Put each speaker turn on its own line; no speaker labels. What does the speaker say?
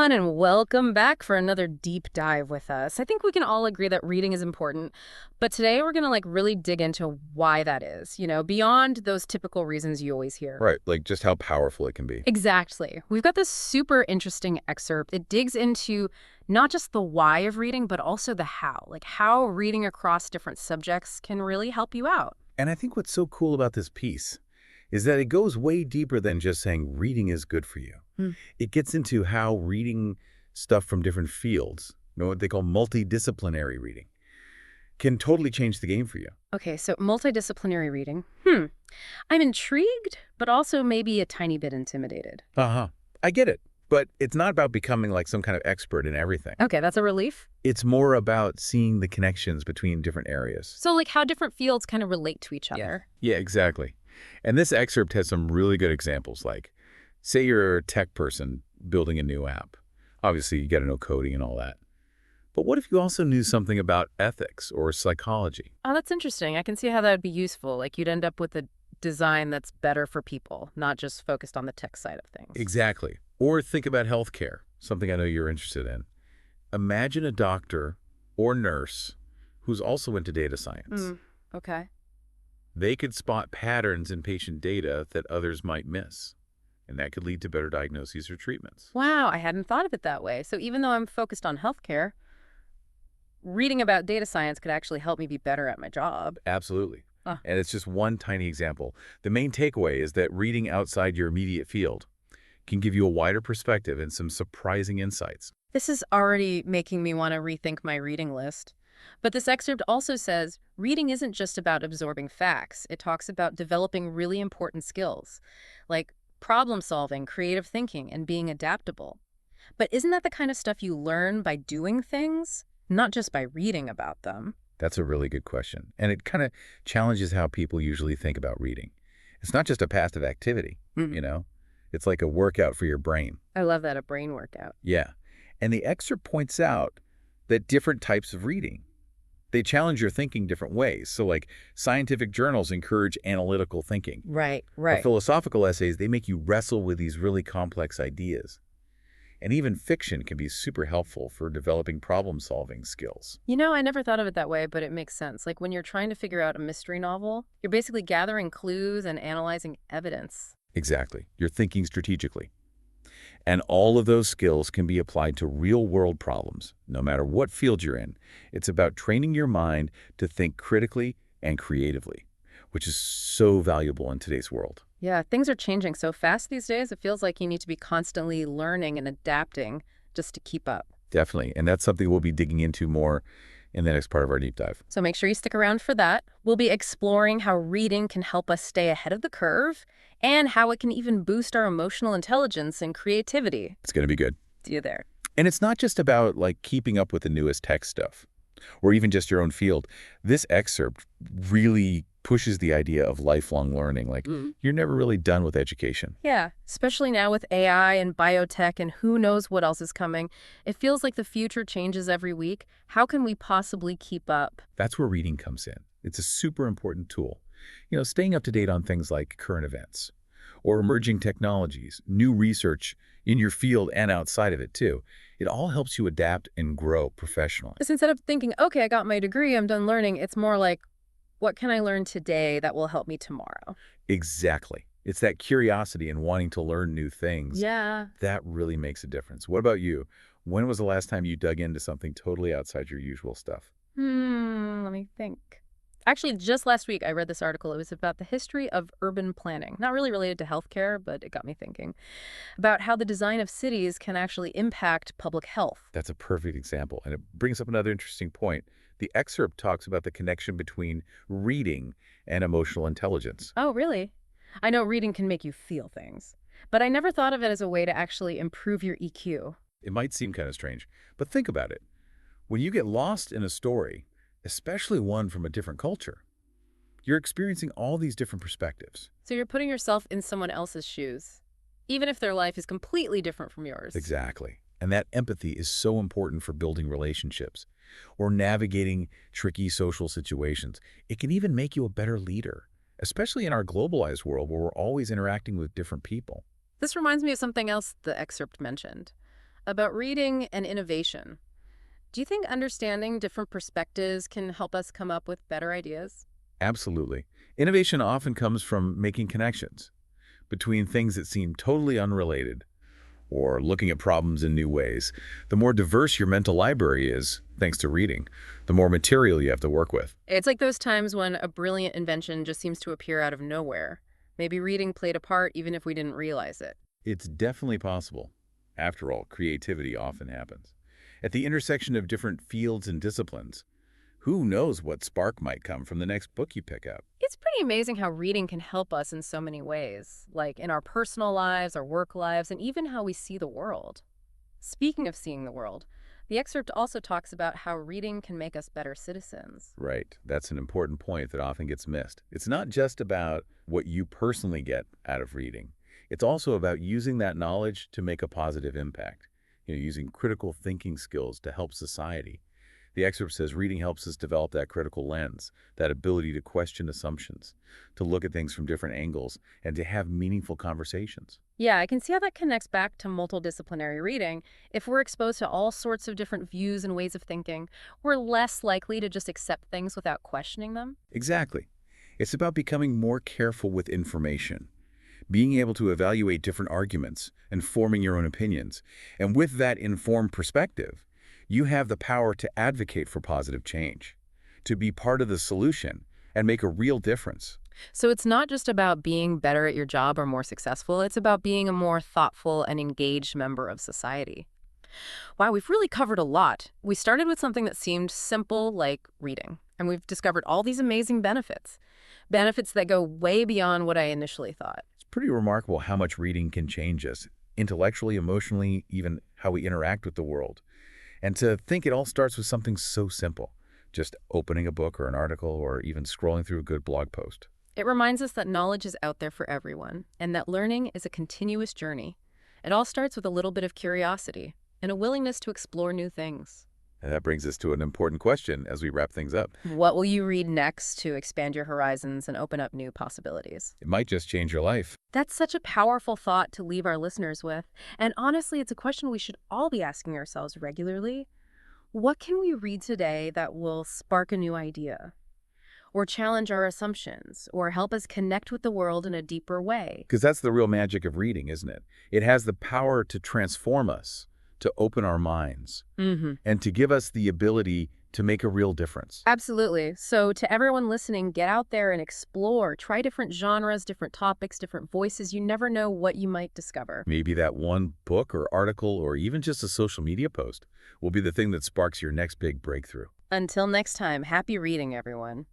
everyone, and welcome back for another deep dive with us. I think we can all agree that reading is important, but today we're going to really dig into why that is, beyond those typical reasons you always hear.
Right, like just how powerful it can be.
Exactly. We've got this super interesting excerpt. It digs into not just the why of reading, but also the how, like how reading across different subjects can really help you out.
And I think what's so cool about this piece is that it goes way deeper than just saying reading is good for you.
Hmm.
It gets into how reading stuff from different fields, what they call multidisciplinary reading, can totally change the game for you.
Okay, so multidisciplinary reading. I'm intrigued, but also maybe a tiny bit intimidated.
Uh-huh. I get it. But it's not about becoming like some kind of expert in everything.
Okay, that's a relief.
It's more about seeing the connections between different areas.
So like how different fields kind of relate to each other.
Yeah, exactly. And this excerpt has some really good examples, like, say you're a tech person building a new app. Obviously, you got to know coding and all that. But what if you also knew something about ethics or psychology?
Oh, that's interesting. I can see how that would be useful. Like you'd end up with a design that's better for people, not just focused on the tech side of things.
Exactly. Or think about healthcare, something I know you're interested in. Imagine a doctor or nurse who's also into data science.
Okay.
They could spot patterns in patient data that others might miss, and that could lead to better diagnoses or treatments.
Wow, I hadn't thought of it that way. So even though I'm focused on healthcare, reading about data science could actually help me be better at my job.
Absolutely.
Huh.
And it's just one tiny example. The main takeaway is that reading outside your immediate field can give you a wider perspective and some surprising insights.
This is already making me want to rethink my reading list. But this excerpt also says reading isn't just about absorbing facts. It talks about developing really important skills, like problem solving, creative thinking, and being adaptable. But isn't that the kind of stuff you learn by doing things, not just by reading about them?
That's a really good question. And it kind of challenges how people usually think about reading. It's not just a passive activity, It's like a workout for your brain.
I love that, a brain workout.
Yeah. And the excerpt points out that different types of reading, they challenge your thinking different ways. So like scientific journals encourage analytical thinking.
Right.
Or philosophical essays, they make you wrestle with these really complex ideas. And even fiction can be super helpful for developing problem-solving skills.
I never thought of it that way, but it makes sense. Like when you're trying to figure out a mystery novel, you're basically gathering clues and analyzing evidence.
Exactly. You're thinking strategically. And all of those skills can be applied to real-world problems, no matter what field you're in. It's about training your mind to think critically and creatively, which is so valuable in today's world.
Yeah, things are changing so fast these days. It feels like you need to be constantly learning and adapting just to keep up.
Definitely. And that's something we'll be digging into more in the next part of our deep dive.
So make sure you stick around for that. We'll be exploring how reading can help us stay ahead of the curve and how it can even boost our emotional intelligence and creativity.
It's going to be good.
See you there.
And it's not just about like keeping up with the newest tech stuff or even just your own field. This excerpt really pushes the idea of lifelong learning. Like you're never really done with education.
Yeah, especially now with AI and biotech and who knows what else is coming. It feels like the future changes every week. How can we possibly keep up?
That's where reading comes in. It's a super important tool. Staying up to date on things like current events or emerging technologies, new research in your field and outside of it too. It all helps you adapt and grow professionally.
So instead of thinking, okay, I got my degree, I'm done learning, it's more like, what can I learn today that will help me tomorrow?
Exactly. It's that curiosity and wanting to learn new things.
Yeah.
That really makes a difference. What about you? When was the last time you dug into something totally outside your usual stuff?
Let me think. Actually, just last week, I read this article. It was about the history of urban planning. Not really related to healthcare, but it got me thinking about how the design of cities can actually impact public health.
That's a perfect example. And it brings up another interesting point. The excerpt talks about the connection between reading and emotional intelligence.
Oh, really? I know reading can make you feel things, but I never thought of it as a way to actually improve your EQ.
It might seem kind of strange, but think about it. When you get lost in a story, especially one from a different culture, you're experiencing all these different perspectives.
So you're putting yourself in someone else's shoes, even if their life is completely different from yours.
Exactly. And that empathy is so important for building relationships or navigating tricky social situations. It can even make you a better leader, especially in our globalized world where we're always interacting with different people.
This reminds me of something else the excerpt mentioned, about reading and innovation. Do you think understanding different perspectives can help us come up with better ideas?
Absolutely. Innovation often comes from making connections between things that seem totally unrelated or looking at problems in new ways. The more diverse your mental library is, thanks to reading, the more material you have to work with.
It's like those times when a brilliant invention just seems to appear out of nowhere. Maybe reading played a part even if we didn't realize it.
It's definitely possible. After all, creativity often happens. At the intersection of different fields and disciplines, who knows what spark might come from the next book you pick up?
It's pretty amazing how reading can help us in so many ways, like in our personal lives, our work lives, and even how we see the world. Speaking of seeing the world, the excerpt also talks about how reading can make us better citizens.
Right. That's an important point that often gets missed. It's not just about what you personally get out of reading. It's also about using that knowledge to make a positive impact. Using critical thinking skills to help society. The excerpt says reading helps us develop that critical lens, that ability to question assumptions, to look at things from different angles, and to have meaningful conversations.
Yeah, I can see how that connects back to multidisciplinary reading. If we're exposed to all sorts of different views and ways of thinking, we're less likely to just accept things without questioning them.
Exactly. It's about becoming more careful with information, being able to evaluate different arguments and forming your own opinions. And with that informed perspective, you have the power to advocate for positive change, to be part of the solution and make a real difference.
So it's not just about being better at your job or more successful, it's about being a more thoughtful and engaged member of society. Wow, we've really covered a lot. We started with something that seemed simple, like reading, and we've discovered all these amazing benefits. Benefits that go way beyond what I initially thought.
It's pretty remarkable how much reading can change us, intellectually, emotionally, even how we interact with the world. And to think it all starts with something so simple, just opening a book or an article or even scrolling through a good blog post.
It reminds us that knowledge is out there for everyone, and that learning is a continuous journey. It all starts with a little bit of curiosity and a willingness to explore new things.
And that brings us to an important question as we wrap things up.
What will you read next to expand your horizons and open up new possibilities?
It might just change your life.
That's such a powerful thought to leave our listeners with. And honestly, it's a question we should all be asking ourselves regularly. What can we read today that will spark a new idea, or challenge our assumptions, or help us connect with the world in a deeper way?
Because that's the real magic of reading, isn't it? It has the power to transform us, to open our minds, and to give us the ability to make a real difference.
Absolutely. So to everyone listening, get out there and explore. Try different genres, different topics, different voices. You never know what you might discover.
Maybe that one book or article or even just a social media post will be the thing that sparks your next big breakthrough.
Until next time, happy reading, everyone.